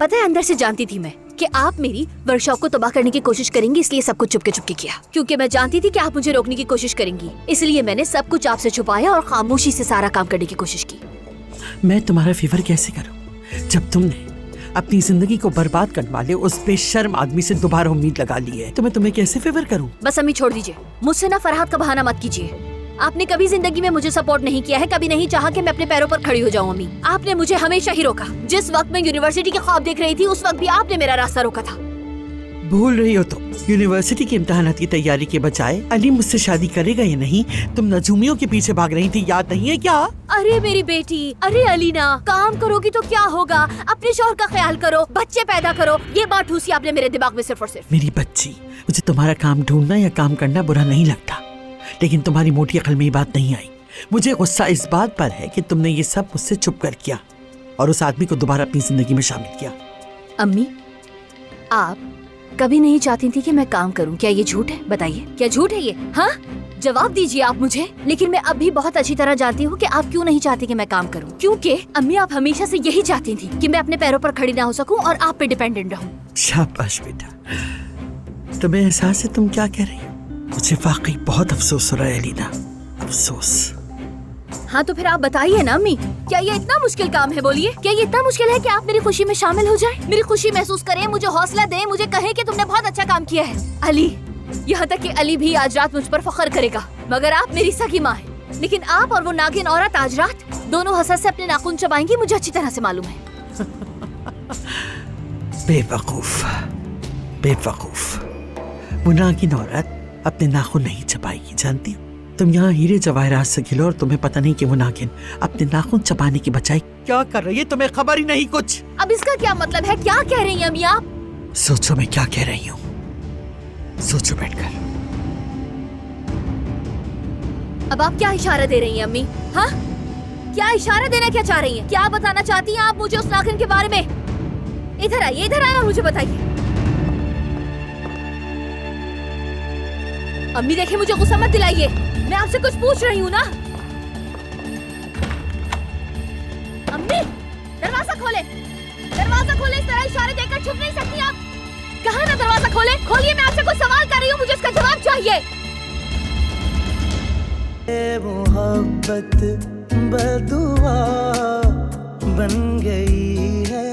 पता है, अंदर से जानती थी मैं कि आप मेरी वर्कशॉप को तबाह करने की कोशिश करेंगी, इसलिए सब कुछ चुपके चुपके किया। क्योंकि मैं जानती थी कि आप मुझे रोकने की कोशिश करेंगी, इसलिए मैंने सब कुछ आपसे छुपाया और खामोशी से सारा काम करने की कोशिश की। मैं तुम्हारा फेवर कैसे करूं जब तुमने अपनी जिंदगी को बर्बाद करने वाले उस बेशर्म आदमी से दोबारा उम्मीद लगा ली है? तो मैं तुम्हें कैसे फेवर करूं? बस अम्मी छोड़ दीजिए, मुझसे ना फरहाद का बहाना मत कीजिए। आपने कभी जिंदगी में मुझे सपोर्ट नहीं किया है, कभी नहीं चाहा कि मैं अपने पैरों पर खड़ी हो जाऊं अम्मी। आपने मुझे हमेशा ही रोका। जिस वक्त मैं यूनिवर्सिटी के ख्वाब देख रही थी, उस वक्त भी आपने मेरा रास्ता रोका था। भूल रही हो तुम, यूनिवर्सिटी के इम्तिहानात की तैयारी के बजाय अली मुझसे शादी करेगा या नहीं, तुम नजूमियों के पीछे भाग रही थी, याद नहीं है क्या? अरे मेरी बेटी, अरे अलीना, काम करोगी तो क्या होगा? अपने शौहर का ख्याल करो, बच्चे पैदा करो। ये बात ठूसी आपने मेरे दिमाग में सिर्फ और सिर्फ। मेरी बच्ची, मुझे तुम्हारा काम ढूंढना या काम करना बुरा नहीं लगता, लेकिन तुम्हारी मोटी अकल में ये बात नहीं आई। मुझे गुस्सा इस बात पर है कि तुमने ये सब मुझसे छुप कर किया और उस आदमी को दोबारा अपनी जिंदगी में शामिल किया। अम्मी, आप कभी नहीं चाहती थी कि मैं काम करूं, क्या ये झूठ है? बताइए, क्या झूठ है ये? हाँ, जवाब दीजिए आप मुझे। लेकिन मैं अब भी बहुत अच्छी तरह जानती हूँ कि आप क्यों नहीं चाहती कि मैं काम करूं। क्योंकि अम्मी, आप हमेशा से यही चाहती थी कि मैं अपने पैरों पर खड़ी ना हो सकूं और आप पे डिपेंडेंट रहूं। शाबाश बेटा, तुम्हें एहसास है तुम क्या कह रही हो? मुझे वाकई बहुत अफसोस हो रहा है अलीना, अफसोस। हाँ तो फिर आप बताइए ना अम्मी, क्या ये इतना मुश्किल काम है? बोलिए, क्या ये इतना मुश्किल है कि आप मेरी खुशी में शामिल हो जाएं? मेरी खुशी महसूस करें, मुझे हौसला दें, मुझे कहें कि तुमने बहुत अच्छा काम किया है। अली, यहाँ तक कि अली भी आज रात मुझ पर फख्र करेगा, मगर आप मेरी सगी माँ हैं। लेकिन आप और वो नागिन औरत आज रात दोनों हसरत से अपने नाखून चबाएंगी, मुझे अच्छी तरह से मालूम है। बेवकूफ, बेवकूफ, वो नागिन औरत अपने नाखून नहीं चबाएगी, जानती हो? तुम यहाँ हीरे जवाहरात से खिलो और तुम्हें पता नहीं कि वो नागिन अपने नाखून चबाने की बजाय क्या कर रही है, तुम्हें खबर ही नहीं कुछ। अब इसका क्या मतलब है? क्या कह रही हैं अम्मी आप? सोचो मैं क्या कह रही हूँ, सोचो बैठकर। अब आप क्या इशारा दे रही हैं अम्मी? हाँ, क्या इशारा देना क्या चाह रही हैं? क्या बताना चाहती हैं आप मुझे उस नागिन के बारे में? इधर आइए, इधर आइए और मुझे बताइए। अम्मी देखिए, मुझे गुस्सा मत दिलाइए, मैं आपसे कुछ पूछ रही हूँ ना। अम्मी, दरवाजा खोले, दरवाजा खोले। इस तरह इशारे देकर छुप नहीं सकती आप। कहाँ ना दरवाजा खोले? खोलिए, मैं आपसे कुछ सवाल कर रही हूँ, मुझे इसका जवाब चाहिए। मोहब्बत बदुआ बन गई है।